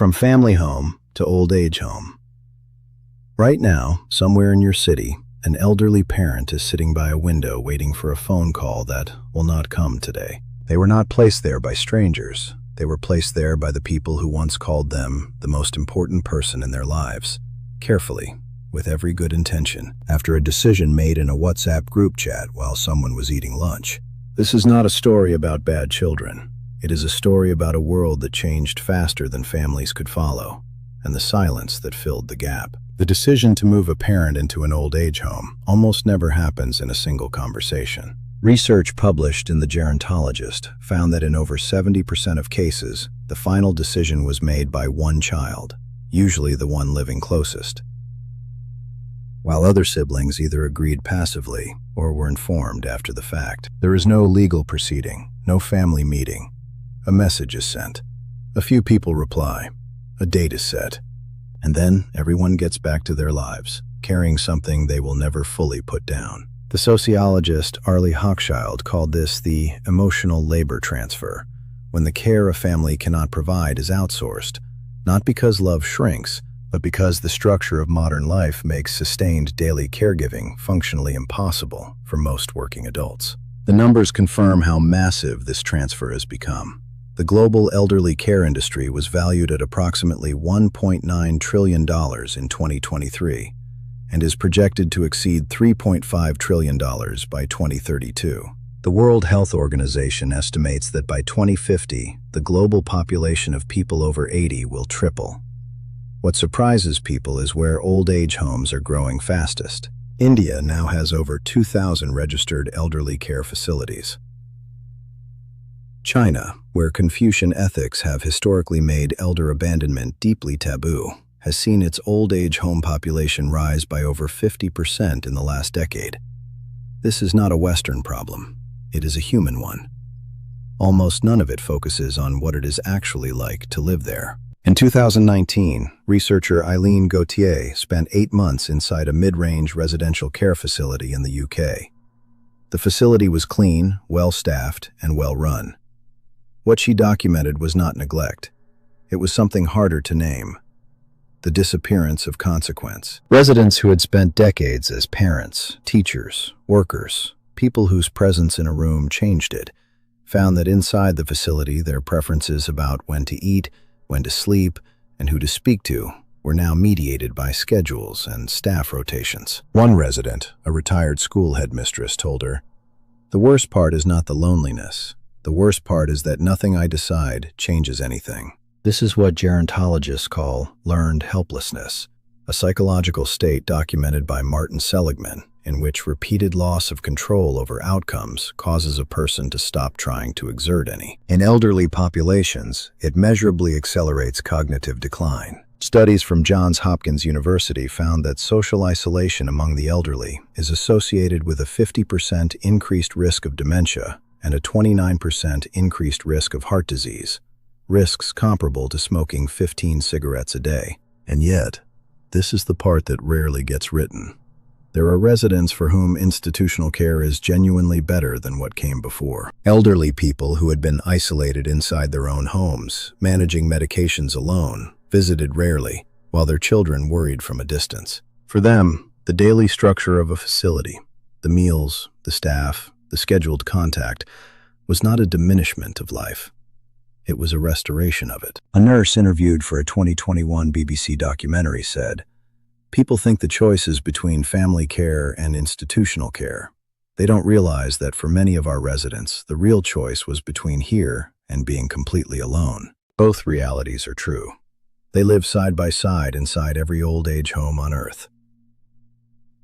From family home to old age home. Right now, somewhere in your city, an elderly parent is sitting by a window waiting for a phone call that will not come today. They were not placed there by strangers. They were placed there by the people who once called them the most important person in their lives, carefully, with every good intention, after a decision made in a WhatsApp group chat while someone was eating lunch. This is not a story about bad children. It is a story about a world that changed faster than families could follow, and the silence that filled the gap. The decision to move a parent into an old age home almost never happens in a single conversation. Research published in The Gerontologist found that in over 70% of cases, the final decision was made by one child, usually the one living closest, while other siblings either agreed passively or were informed after the fact. There is no legal proceeding, no family meeting. A message is sent. A few people reply. A date is set. And then everyone gets back to their lives, carrying something they will never fully put down. The sociologist Arlie Hochschild called this the emotional labor transfer, when the care a family cannot provide is outsourced, not because love shrinks, but because the structure of modern life makes sustained daily caregiving functionally impossible for most working adults. The numbers confirm how massive this transfer has become. The global elderly care industry was valued at approximately $1.9 trillion in 2023 and is projected to exceed $3.5 trillion by 2032. The World Health Organization estimates that by 2050, the global population of people over 80 will triple. What surprises people is where old age homes are growing fastest. India now has over 2,000 registered elderly care facilities. China, where Confucian ethics have historically made elder abandonment deeply taboo, has seen its old age home population rise by over 50% in the last decade. This is not a Western problem. It is a human one. Almost none of it focuses on what it is actually like to live there. In 2019, researcher Eileen Gauthier spent 8 months inside a mid-range residential care facility in the UK. The facility was clean, well-staffed, and well-run. What she documented was not neglect. It was something harder to name: the disappearance of consequence. Residents who had spent decades as parents, teachers, workers, people whose presence in a room changed it, found that inside the facility their preferences about when to eat, when to sleep, and who to speak to were now mediated by schedules and staff rotations. One resident, a retired school headmistress, told her, "The worst part is not the loneliness. The worst part is that nothing I decide changes anything." This is what gerontologists call learned helplessness, a psychological state documented by Martin Seligman, in which repeated loss of control over outcomes causes a person to stop trying to exert any. In elderly populations, it measurably accelerates cognitive decline. Studies from Johns Hopkins University found that social isolation among the elderly is associated with a 50% increased risk of dementia and a 29% increased risk of heart disease, risks comparable to smoking 15 cigarettes a day. And yet, this is the part that rarely gets written. There are residents for whom institutional care is genuinely better than what came before. Elderly people who had been isolated inside their own homes, managing medications alone, visited rarely, while their children worried from a distance. For them, the daily structure of a facility, the meals, the staff, the scheduled contact, was not a diminishment of life. It was a restoration of it. A nurse interviewed for a 2021 BBC documentary said, "People think the choice is between family care and institutional care. They don't realize that for many of our residents, the real choice was between here and being completely alone." Both realities are true. They live side by side inside every old age home on Earth.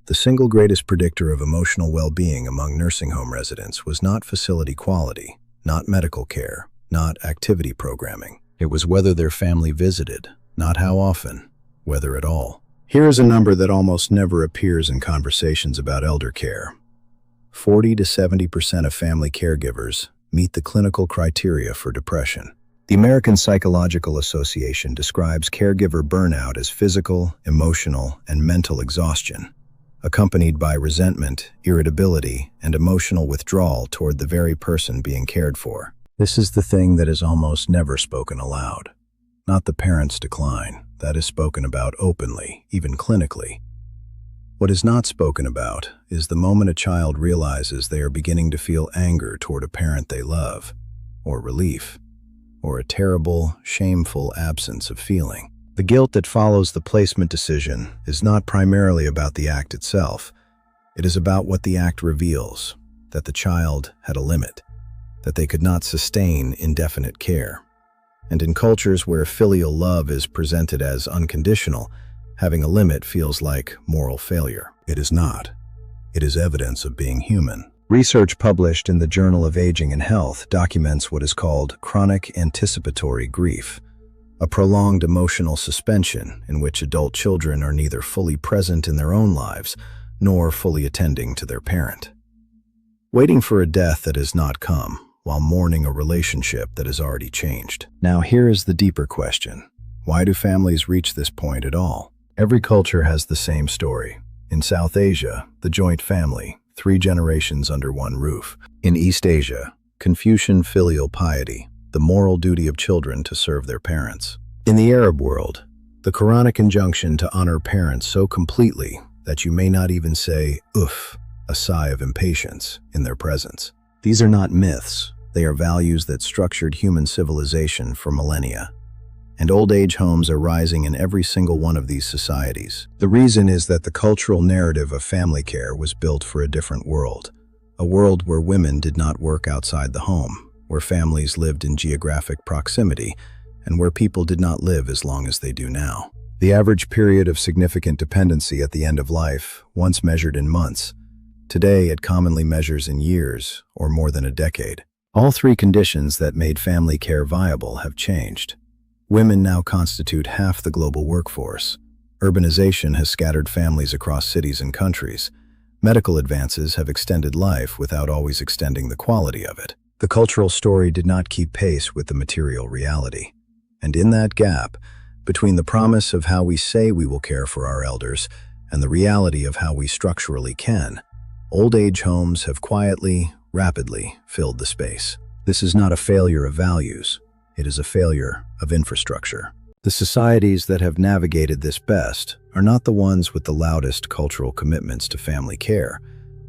The single greatest predictor of emotional well-being among nursing home residents was not facility quality, not medical care, not activity programming. It was whether their family visited, not how often, whether at all. Here is a number that almost never appears in conversations about elder care. 40 to 70% of family caregivers meet the clinical criteria for depression. The American Psychological Association describes caregiver burnout as physical, emotional, and mental exhaustion, accompanied by resentment, irritability, and emotional withdrawal toward the very person being cared for. This is the thing that is almost never spoken aloud. not the parent's decline. That is spoken about openly, even clinically. What is not spoken about is the moment a child realizes they are beginning to feel anger toward a parent they love, or relief, or a terrible, shameful absence of feeling. The guilt that follows the placement decision is not primarily about the act itself. It is about what the act reveals, that the child had a limit, that they could not sustain indefinite care. And in cultures where filial love is presented as unconditional, having a limit feels like moral failure. It is not. It is evidence of being human. Research published in the Journal of Aging and Health documents what is called chronic anticipatory grief, a prolonged emotional suspension in which adult children are neither fully present in their own lives nor fully attending to their parent. Waiting for a death that has not come, while mourning a relationship that has already changed. Now here is the deeper question. Why do families reach this point at all? Every culture has the same story. In South Asia, the joint family, 3 generations under one roof. In East Asia, Confucian filial piety, the moral duty of children to serve their parents. In the Arab world, the Quranic injunction to honor parents so completely that you may not even say, "Uff," a sigh of impatience, in their presence. These are not myths. They are values that structured human civilization for millennia. And old age homes are rising in every single one of these societies. The reason is that the cultural narrative of family care was built for a different world, a world where women did not work outside the home, where families lived in geographic proximity, and where people did not live as long as they do now. The average period of significant dependency at the end of life once measured in months. Today, it commonly measures in years, or more than a decade. All 3 conditions that made family care viable have changed. Women now constitute half the global workforce. Urbanization has scattered families across cities and countries. Medical advances have extended life without always extending the quality of it. The cultural story did not keep pace with the material reality. And in that gap, between the promise of how we say we will care for our elders and the reality of how we structurally can, old age homes have quietly, rapidly filled the space. This is not a failure of values. It is a failure of infrastructure. The societies that have navigated this best are not the ones with the loudest cultural commitments to family care.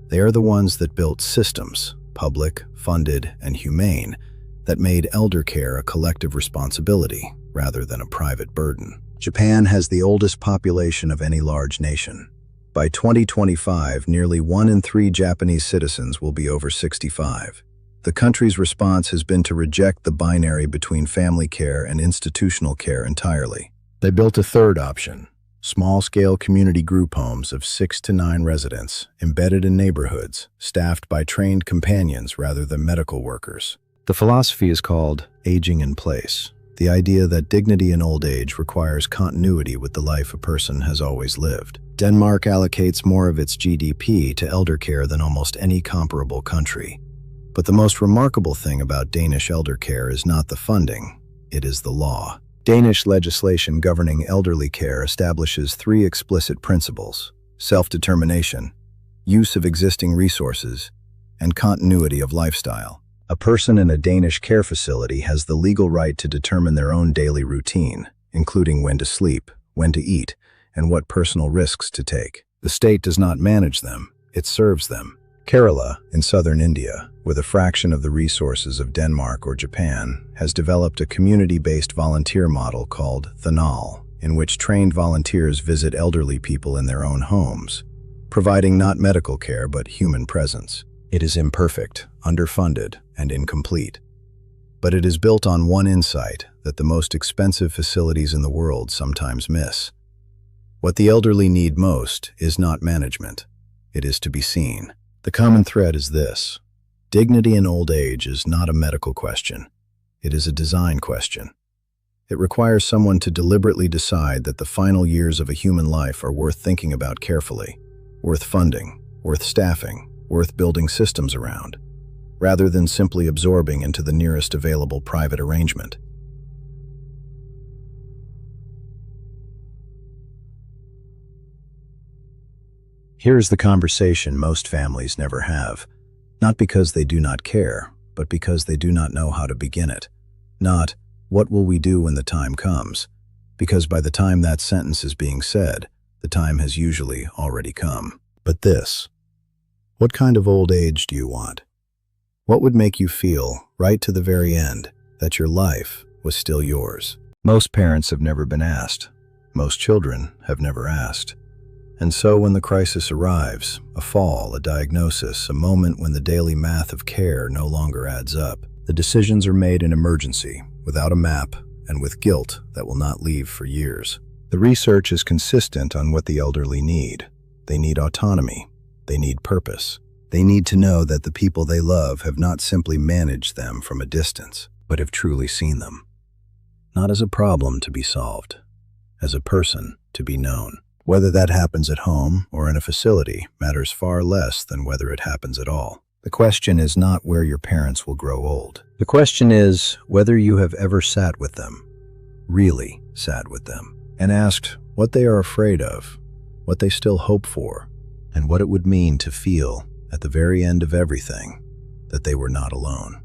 They are the ones that built systems, public, funded, and humane, that made elder care a collective responsibility rather than a private burden. Japan has the oldest population of any large nation. By 2025, nearly 1 in 3 Japanese citizens will be over 65. The country's response has been to reject the binary between family care and institutional care entirely. They built a third option: small-scale community group homes of 6 to 9 residents, embedded in neighborhoods, staffed by trained companions rather than medical workers. The philosophy is called aging in place, the idea that dignity in old age requires continuity with the life a person has always lived. Denmark allocates more of its GDP to elder care than almost any comparable country. But the most remarkable thing about Danish elder care is not the funding, it is the law. Danish legislation governing elderly care establishes 3 explicit principles: self-determination, use of existing resources, and continuity of lifestyle. A person in a Danish care facility has the legal right to determine their own daily routine, including when to sleep, when to eat, and what personal risks to take. The state does not manage them, it serves them. Kerala, in southern India, with a fraction of the resources of Denmark or Japan, has developed a community-based volunteer model called Thanal, in which trained volunteers visit elderly people in their own homes, providing not medical care but human presence. It is imperfect, underfunded, and incomplete. But it is built on one insight that the most expensive facilities in the world sometimes miss. What the elderly need most is not management. It is to be seen. The common thread is this: dignity in old age is not a medical question. It is a design question. It requires someone to deliberately decide that the final years of a human life are worth thinking about carefully, worth funding, worth staffing, worth building systems around, rather than simply absorbing into the nearest available private arrangement. Here's the conversation most families never have, not because they do not care, but because they do not know how to begin it. Not, What will we do when the time comes? Because by the time that sentence is being said, the time has usually already come. But this, what kind of old age do you want? What would make you feel, right to the very end, that your life was still yours? Most parents have never been asked. Most children have never asked. And so when the crisis arrives, a fall, a diagnosis, a moment when the daily math of care no longer adds up, the decisions are made in emergency, without a map, and with guilt that will not leave for years. The research is consistent on what the elderly need. They need autonomy. They need purpose. They need to know that the people they love have not simply managed them from a distance, but have truly seen them. Not as a problem to be solved, as a person to be known. Whether that happens at home or in a facility matters far less than whether it happens at all. The question is not where your parents will grow old. The question is whether you have ever sat with them, really sat with them, and asked what they are afraid of, what they still hope for, and what it would mean to feel, at the very end of everything, that they were not alone.